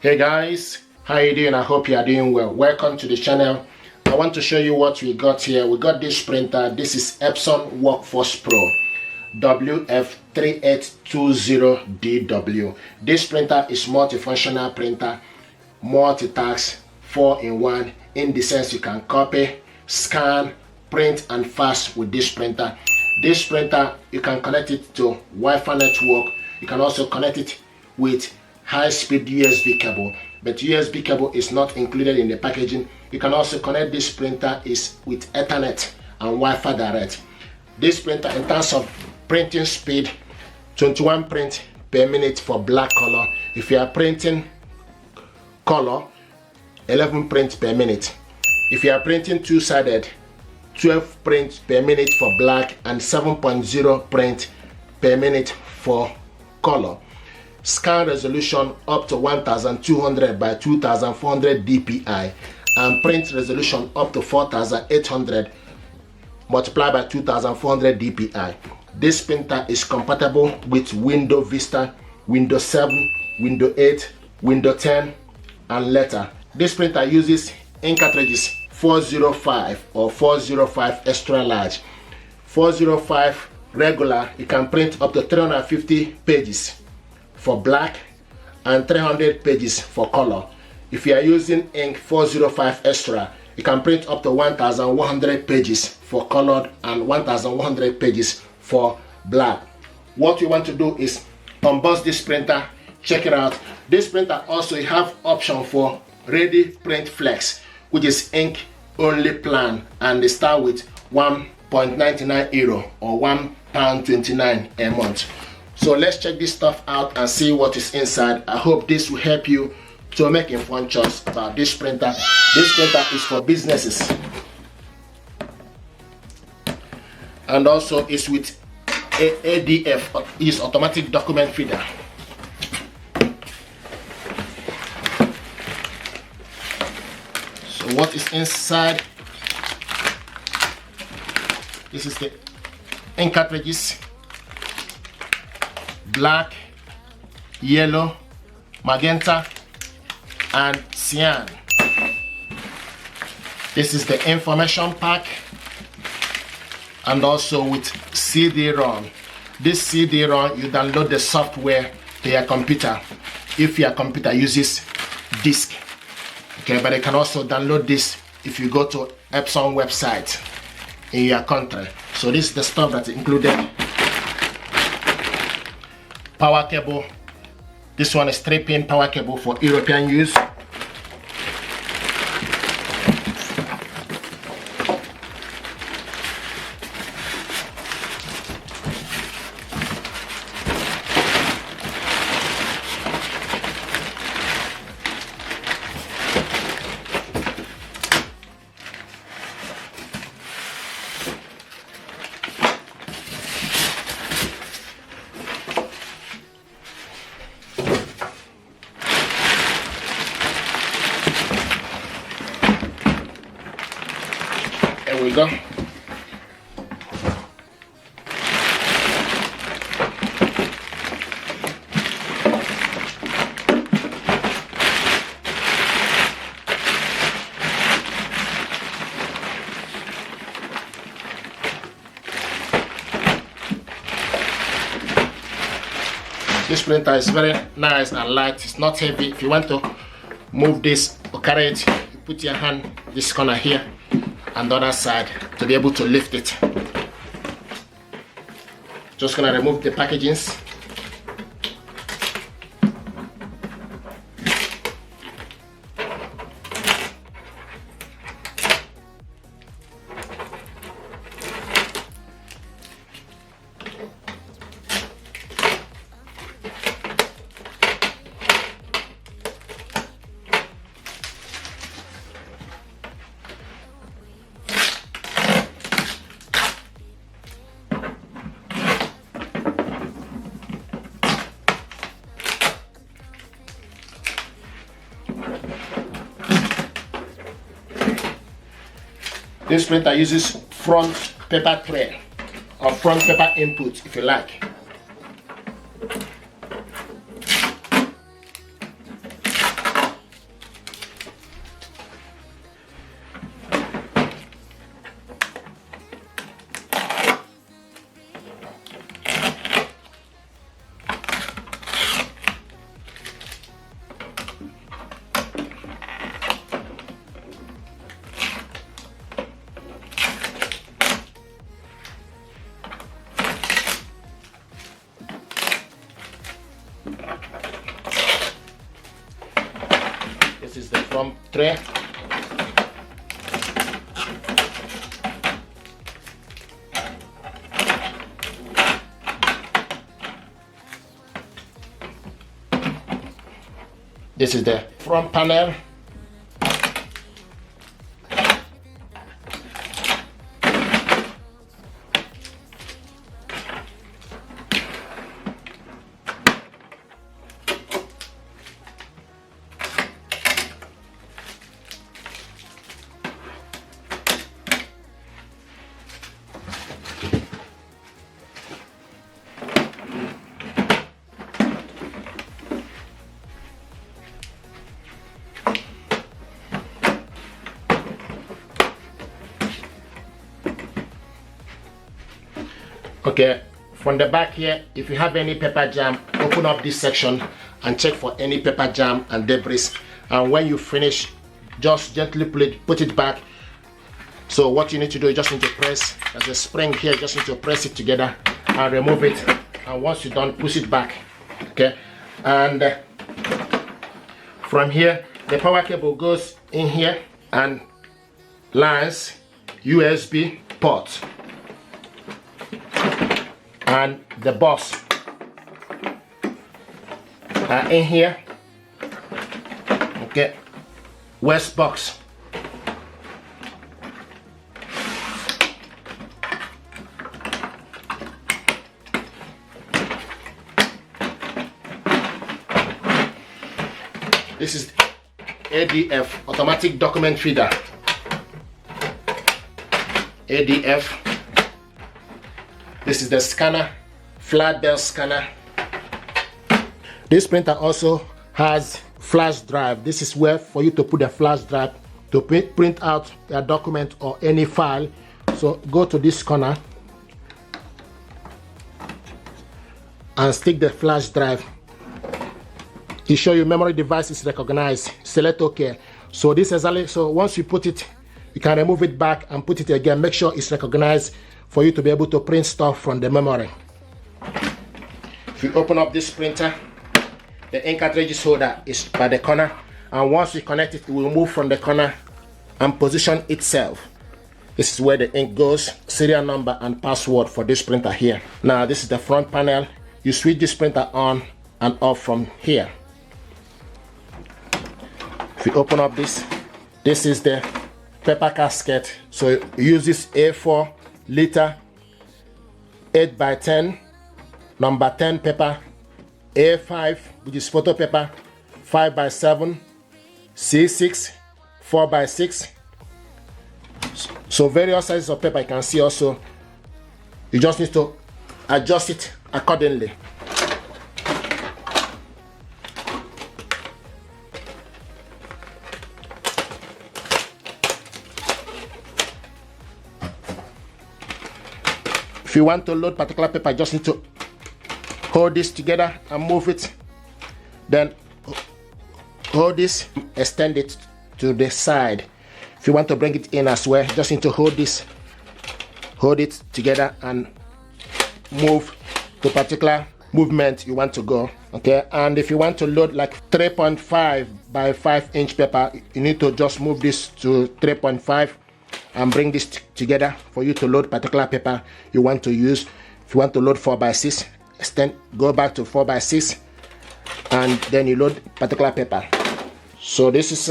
Hey guys, how you doing? I hope you are doing well. Welcome to the channel. I want to show you what we got here. We got this printer. This is Epson WorkForce Pro WF-3820DWF. This printer is multifunctional printer, multitask, 4-in-1, in the sense you can copy, scan, print and fax with this printer. This printer, you can connect it to Wi-Fi network. You can also connect it with high-speed USB cable, but USB cable is not included in the packaging. You can also connect this printer with Ethernet and Wi-Fi direct. This printer, in terms of printing speed, 21 print per minute for black color. If you are printing color, 11 print per minute. If you are printing two-sided, 12 print per minute for black and 7.0 print per minute for color. Scan resolution up to 1200 by 2400 dpi and print resolution up to 4800 multiplied by 2400 dpi. This printer is compatible with Windows Vista, Windows 7, Windows 8, Windows 10 and later. This printer uses ink cartridges 405 or 405 extra large. 405 regular, you can print up to 350 pages for black and 300 pages for color. If you are using ink 405 extra, you can print up to 1100 pages for colored and 1100 pages for black. What you want to do is unbox this printer, check it out. This printer also you have option for Ready Print Flex, which is ink only plan, and they start with €1.99 or £1.29 a month. So let's check this stuff out and see what is inside. I hope this will help you to make informed choice about this printer. This printer is for businesses and also is with ADF, is automatic document feeder. So what is inside? This is the ink cartridges. Black, yellow, magenta and cyan. This is the information pack and also with CD-ROM. This CD-ROM, you download the software to your computer if your computer uses disk. Okay, but you can also download this if you go to Epson website in your country. So this is the stuff that's included. Power cable. This one is 3-pin power cable for European use. There we go. This printer is very nice and light. It's not heavy. If you want to move this or carry it, you put your hand this corner here and the other side to be able to lift it. Just gonna remove the packagings. This printer uses front paper tray or front paper input if you like. from tray. This is the front panel. Okay, from the back here, if you have any paper jam, open up this section and check for any paper jam and debris. And when you finish, just gently put it back. So what you need to do, you just need to press, there's a spring here, you just need to press it together and remove it. And once you're done, push it back. Okay, and from here, the power cable goes in here and lines USB port. And the box in here. Okay, west box. This is ADF, automatic document feeder. ADF. This is the scanner, flat belt scanner. This printer also has flash drive. This is where for you to put a flash drive to print out a document or any file. So go to this corner and stick the flash drive. It shows you memory device is recognized. Select OK. So this is only, so once you put it, you can remove it back and put it again. Make sure it's recognized for you to be able to print stuff from the memory. If you open up this printer, the ink cartridge holder is by the corner, and once you connect it, it will move from the corner and position itself. This is where the ink goes, serial number and password for this printer here. Now this is the front panel. You switch this printer on and off from here. If you open up this is the paper casket. So you use this A4 liter 8x10 number 10 paper, A5 which is photo paper, 5x7, C6, 4x6. So various sizes of paper you can see. Also you just need to adjust it accordingly. If you want to load particular paper, you just need to hold this together and move it. Then hold this, extend it to the side. If you want to bring it in as well, you just need to hold this, hold it together and move to particular movement you want to go. Okay, and if you want to load like 3.5 by 5 inch paper, you need to just move this to 3.5 and bring this together for you to load particular paper you want to use. If you want to load 4x6, extend, go back to 4x6, and then you load particular paper. So this is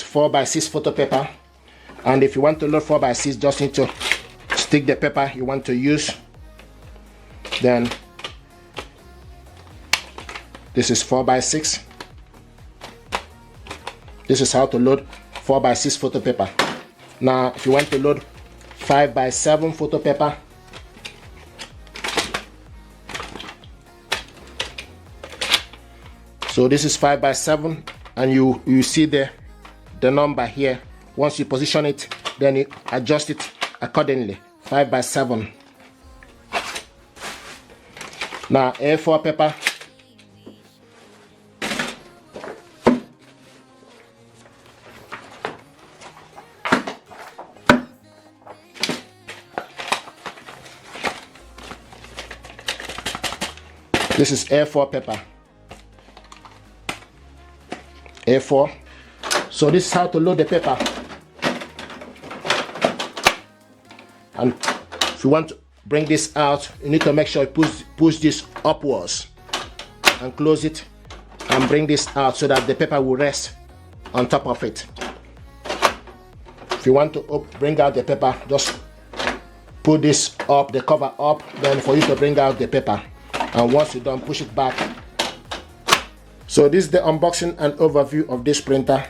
4x6 photo paper, and if you want to load 4x6, just need to stick the paper you want to use. Then this is 4x6. This is how to load 4x6 photo paper. Now if you want to load 5x7 photo paper, so this is 5x7, and you see the number here. Once you position it, then you adjust it accordingly. 5x7. Now A4 paper, this is A4 paper. A4. So this is how to load the paper. And if you want to bring this out, you need to make sure you push this upwards and close it and bring this out so that the paper will rest on top of it. If you want to bring out the paper, just put this up, the cover up, then for you to bring out the paper. And once you're done, push it back. So this is the unboxing and overview of this printer.